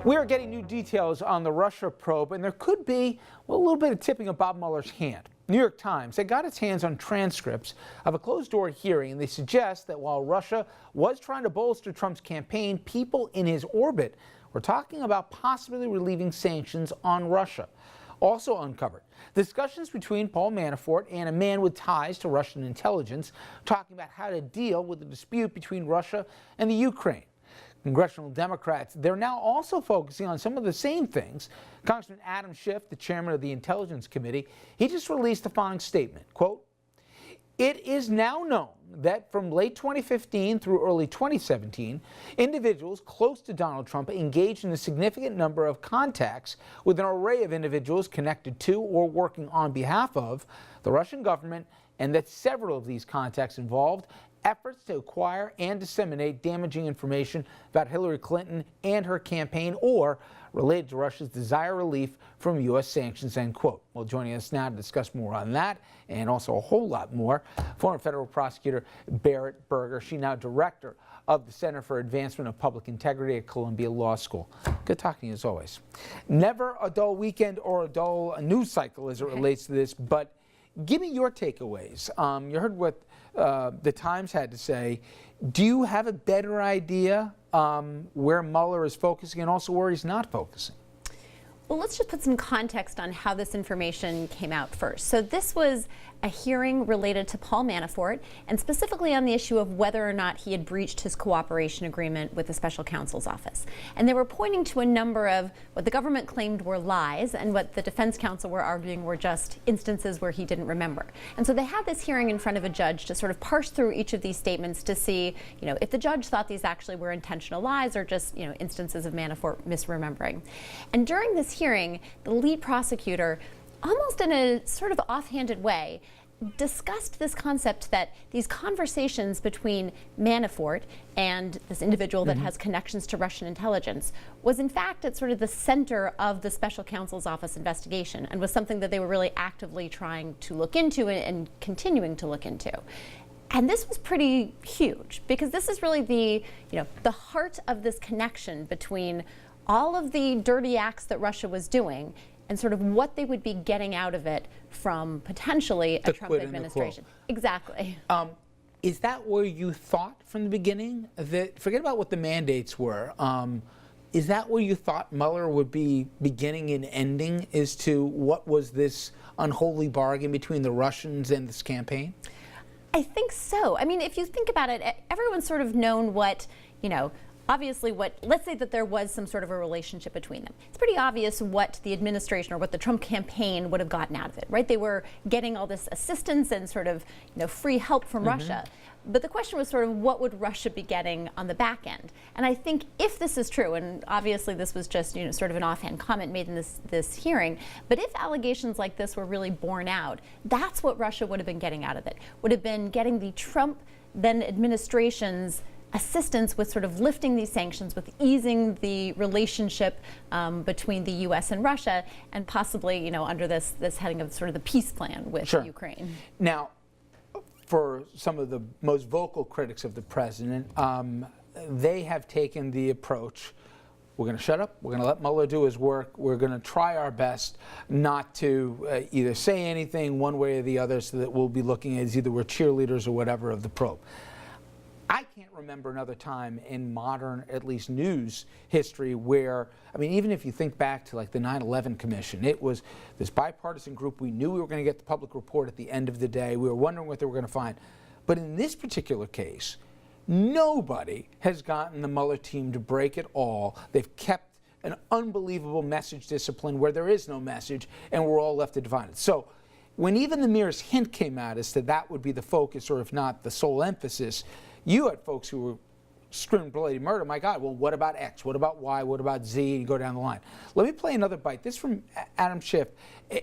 We are getting new details on the Russia probe, and there could be, well, a little bit of tipping of Bob Mueller's hand. New York Times, they got its hands on transcripts of a closed-door hearing, and they suggest that while Russia was trying to bolster Trump's campaign, people in his orbit were talking about possibly relieving sanctions on Russia. Also uncovered, discussions between Paul Manafort and a man with ties to Russian intelligence, talking about how to deal with the dispute between Russia and the Ukraine. Congressional Democrats, they're now also focusing on some of the same things. Congressman Adam Schiff, the chairman of the Intelligence Committee, he just released the following statement, quote, "It is now known that from late 2015 through early 2017, individuals close to Donald Trump engaged in a significant number of contacts with an array of individuals connected to or working on behalf of the Russian government, and that several of these contacts involved efforts to acquire and disseminate damaging information about Hillary Clinton and her campaign or related to Russia's desired relief from U.S. sanctions," end quote. Well, joining us now to discuss more on that and also a whole lot more, former federal prosecutor Barrett Berger. She's now director of the Center for Advancement of Public Integrity at Columbia Law School. Good talking to you as always. Never a dull weekend or a dull news cycle as it relates to this, but give me your takeaways. You heard what the Times had to say. Do you have a better idea where Mueller is focusing and also where he's not focusing? Well, let's just put some context on how this information came out first. So this was a hearing related to Paul Manafort, and specifically on the issue of whether or not he had breached his cooperation agreement with the special counsel's office. And they were pointing to a number of what the government claimed were lies and what the defense counsel were arguing were just instances where he didn't remember. And so they had this hearing in front of a judge to sort of parse through each of these statements to see, if the judge thought these actually were intentional lies or just, instances of Manafort misremembering. And during this hearing, the lead prosecutor, almost in a sort of offhanded way, discussed this concept that these conversations between Manafort and this individual that has connections to Russian intelligence was in fact at sort of the center of the special counsel's office investigation and was something that they were really actively trying to look into and continuing to look into. And this was pretty huge because this is really the heart of this connection between all of the dirty acts that Russia was doing and sort of what they would be getting out of it from potentially a Trump administration. Exactly. Is that where you thought from the beginning that, forget about what the mandates were, is that where you thought Mueller would be beginning and ending as to what was this unholy bargain between the Russians and this campaign? I think so. I mean, if you think about it, everyone's sort of known what, obviously let's say that there was some sort of a relationship between them. It's pretty obvious what the administration or what the Trump campaign would have gotten out of it, right? They were getting all this assistance and sort of, free help from Russia. But the question was sort of what would Russia be getting on the back end? And I think if this is true, and obviously this was just, sort of an offhand comment made in this hearing, but if allegations like this were really borne out, that's what Russia would have been getting out of it. Would have been getting the Trump then administration's assistance with sort of lifting these sanctions, with easing the relationship between the U.S. and Russia, and possibly, under this heading of sort of the peace plan with Ukraine. Now, for some of the most vocal critics of the president, they have taken the approach, we're going to shut up, we're going to let Mueller do his work, we're going to try our best not to either say anything one way or the other, so that we'll be looking as either we're cheerleaders or whatever of the probe. I can't remember another time in modern, at least news history, where, I mean, even if you think back to like the 9/11 Commission, it was this bipartisan group. We knew we were going to get the public report at the end of the day. We were wondering what they were going to find. But in this particular case, nobody has gotten the Mueller team to break it all. They've kept an unbelievable message discipline where there is no message, and we're all left to divide it. So when even the merest hint came out as to that would be the focus, or if not the sole emphasis, you had folks who were screaming bloody murder. My God, well, what about X? What about Y? What about Z? And you go down the line. Let me play another bite. This is from Adam Schiff.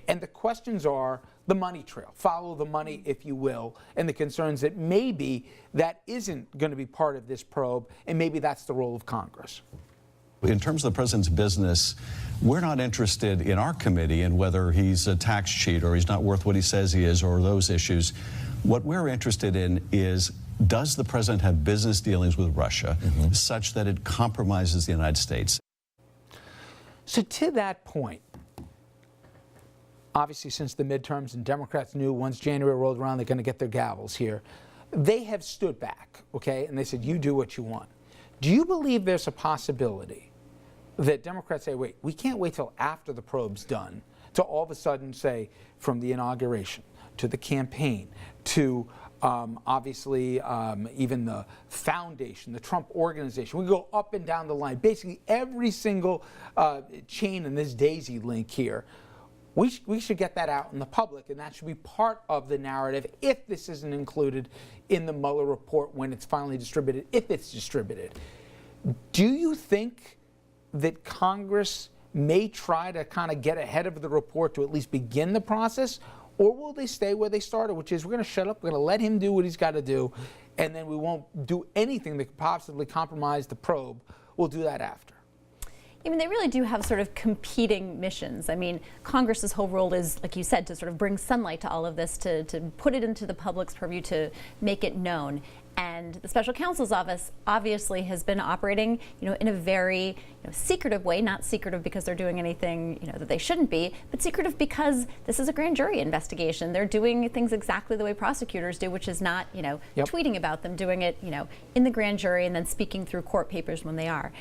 And the questions are the money trail. Follow the money, if you will, and the concerns that maybe that isn't going to be part of this probe, and maybe that's the role of Congress. In terms of the president's business, we're not interested in our committee in whether he's a tax cheat or he's not worth what he says he is, or those issues. What we're interested in is, does the president have business dealings with Russia such that it compromises the United States? So to that point, obviously since the midterms and Democrats knew once January rolled around they're going to get their gavels here, they have stood back, okay, and they said, you do what you want. Do you believe there's a possibility that Democrats say, wait, we can't wait till after the probe's done to all of a sudden say, from the inauguration to the campaign to obviously even the foundation, the Trump organization, we go up and down the line, basically every single chain in this daisy link here, we should get that out in the public, and that should be part of the narrative if this isn't included in the Mueller report when it's finally distributed, if it's distributed. Do you think that Congress may try to kind of get ahead of the report to at least begin the process, or will they stay where they started, which is we're going to shut up, we're going to let him do what he's got to do, and then we won't do anything that could possibly compromise the probe? We'll do that after. I mean, they really do have sort of competing missions. I mean, Congress's whole role is, like you said, to sort of bring sunlight to all of this, to put it into the public's purview, to make it known. And the special counsel's office obviously has been operating, in a very secretive way, not secretive because they're doing anything, that they shouldn't be, but secretive because this is a grand jury investigation. They're doing things exactly the way prosecutors do, which is not, tweeting about them, doing it, in the grand jury and then speaking through court papers when they are.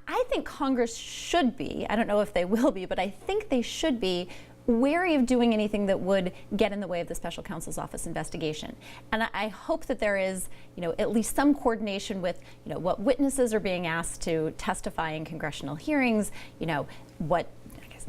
I think Congress should be, I don't know if they will be, but I think they should be wary of doing anything that would get in the way of the special counsel's office investigation. And I hope that there is, at least some coordination with, what witnesses are being asked to testify in congressional hearings, what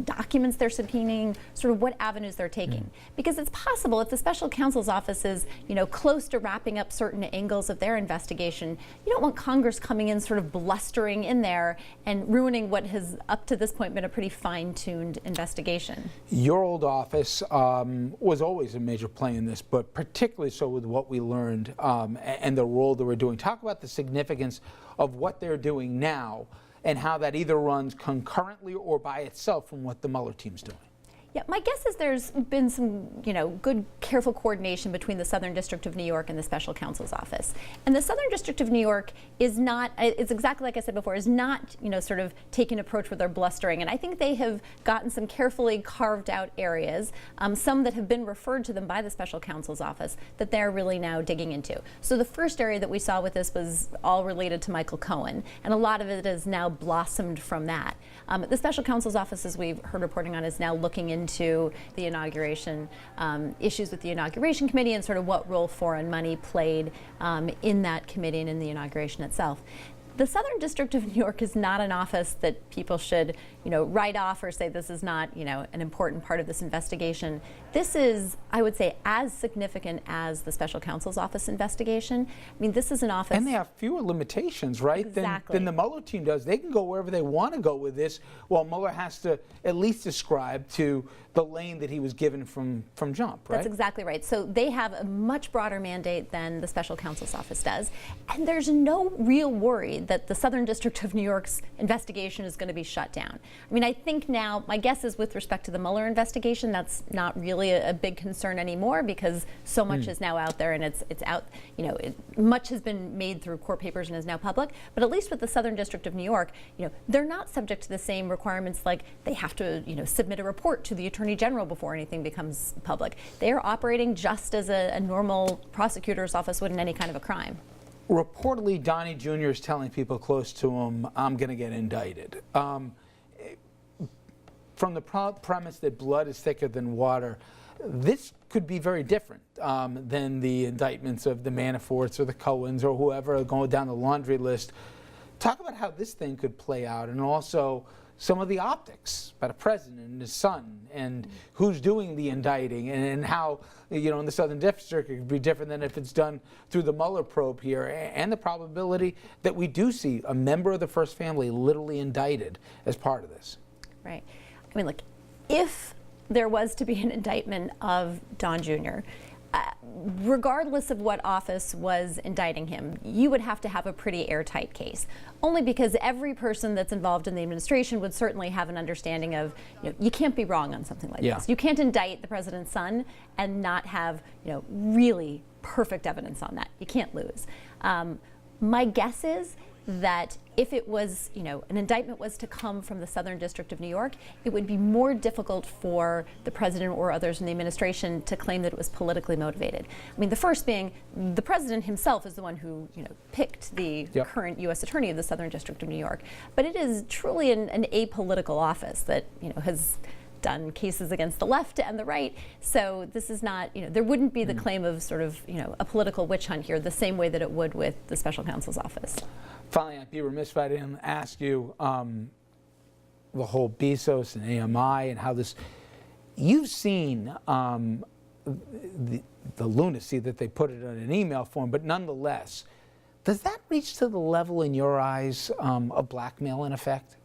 documents they're subpoenaing, sort of what avenues they're taking. Because it's possible if the special counsel's office is, close to wrapping up certain angles of their investigation, you don't want Congress coming in sort of blustering in there and ruining what has up to this point been a pretty fine-tuned investigation. Your old office was always a major play in this, but particularly so with what we learned and the role that we're doing. Talk about the significance of what they're doing now and how that either runs concurrently or by itself from what the Mueller team's doing. Yeah, my guess is there's been some, good, careful coordination between the Southern District of New York and the Special Counsel's Office. And the Southern District of New York is not, it's exactly like I said before, is not, sort of taking an approach where they're blustering. And I think they have gotten some carefully carved out areas, some that have been referred to them by the Special Counsel's Office, that they're really now digging into. So the first area that we saw with this was all related to Michael Cohen, and a lot of it has now blossomed from that. The Special Counsel's Office, as we've heard reporting on, is now looking into the inauguration, issues with the inauguration committee and sort of what role foreign money played in that committee and in the inauguration itself. The Southern District of New York is not an office that people should, write off or say this is not, an important part of this investigation. This is, I would say, as significant as the Special Counsel's Office investigation. I mean, this is an office. And they have fewer limitations, right, exactly. than the Mueller team does. They can go wherever they want to go with this, while Mueller has to at least ascribe to the lane that he was given from jump, right? That's exactly right. So they have a much broader mandate than the Special Counsel's Office does. And there's no real worry that the Southern District of New York's investigation is going to be shut down. I mean, I think now, my guess is with respect to the Mueller investigation, that's not really a big concern anymore because so much is now out there and it's out, much has been made through court papers and is now public. But at least with the Southern District of New York, they're not subject to the same requirements like they have to, submit a report to the Attorney General before anything becomes public. They are operating just as a normal prosecutor's office would in any kind of a crime. Reportedly, Donnie Jr. is telling people close to him, I'm going to get indicted. From the premise that blood is thicker than water, this could be very different than the indictments of the Manaforts or the Cohens or whoever going down the laundry list. Talk about how this thing could play out, and also some of the optics about a president and his son and who's doing the indicting, and how, in the Southern District it could be different than if it's done through the Mueller probe here, and the probability that we do see a member of the first family literally indicted as part of this. Right. I mean, look, if there was to be an indictment of Don Jr., regardless of what office was indicting him, you would have to have a pretty airtight case. Only because every person that's involved in the administration would certainly have an understanding of, you can't be wrong on something like this. You can't indict the president's son and not have, really perfect evidence on that. You can't lose. My guess is that if it was, an indictment was to come from the Southern District of New York, it would be more difficult for the president or others in the administration to claim that it was politically motivated. I mean, the first being the president himself is the one who, picked the current U.S. attorney of the Southern District of New York. But it is truly an apolitical office that, has done cases against the left and the right. So this is not, there wouldn't be the claim of sort of, a political witch hunt here the same way that it would with the special counsel's office. Finally, I'd be remiss if I didn't ask you the whole Bezos and AMI and how this, you've seen the lunacy that they put it in an email form, but nonetheless, does that reach to the level in your eyes of blackmail in effect?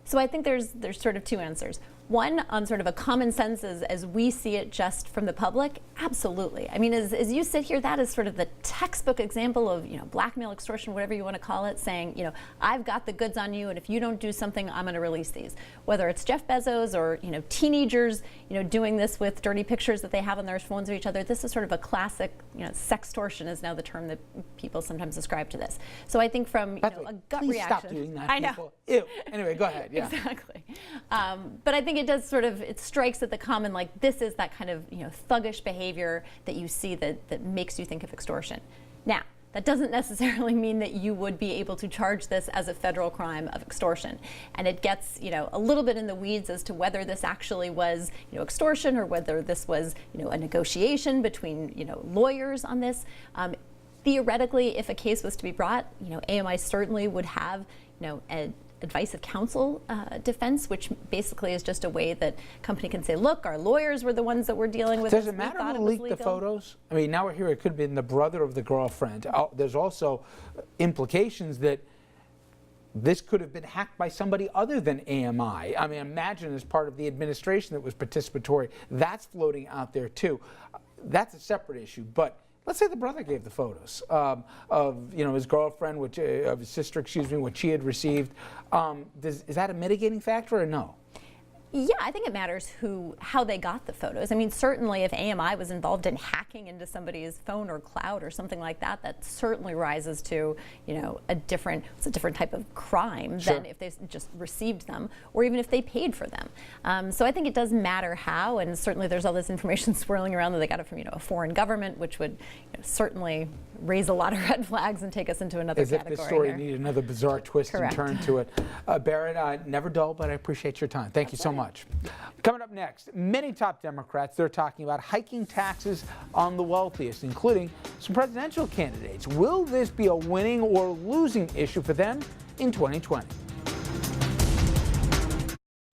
So I think there's sort of two answers. One, on sort of a common sense as we see it just from the public, absolutely. I mean, as you sit here, that is sort of the textbook example of, blackmail, extortion, whatever you want to call it, saying, I've got the goods on you, and if you don't do something, I'm going to release these. Whether it's Jeff Bezos or, teenagers, doing this with dirty pictures that they have on their phones of each other, this is sort of a classic, sextortion is now the term that people sometimes ascribe to this. So I think from, a gut please reaction. Stop doing that, I know. people. Ew. Anyway, go ahead. Yeah. Exactly. But I think it does sort of, it strikes at the common, like this is that kind of, thuggish behavior that you see that makes you think of extortion. Now, that doesn't necessarily mean that you would be able to charge this as a federal crime of extortion. And it gets, a little bit in the weeds as to whether this actually was, extortion or whether this was, a negotiation between, lawyers on this. Theoretically, if a case was to be brought, AMI certainly would have, an advice of counsel defense, which basically is just a way that company can say, look, our lawyers were the ones that were dealing with this. Does it matter who leaked the photos? I mean, now we're here, it could have been the brother of the girlfriend. There's also implications that this could have been hacked by somebody other than AMI. I mean, imagine as part of the administration that was participatory. That's floating out there too. That's a separate issue, but let's say the brother gave the photos of his girlfriend, of his sister, what she had received. Is that a mitigating factor or no? Yeah, I think it matters how they got the photos. I mean, certainly if AMI was involved in hacking into somebody's phone or cloud or something like that, that certainly rises to, a different type of crime than if they just received them or even if they paid for them. So I think it does matter how, and certainly there's all this information swirling around that they got it from, a foreign government, which would certainly raise a lot of red flags and take us into another category. As if the story needed another bizarre twist Correct. and turn to it. Barrett, never dull, but I appreciate your time. Thank you so much. Coming up next, many top Democrats, they're talking about hiking taxes on the wealthiest, including some presidential candidates. Will this be a winning or losing issue for them in 2020?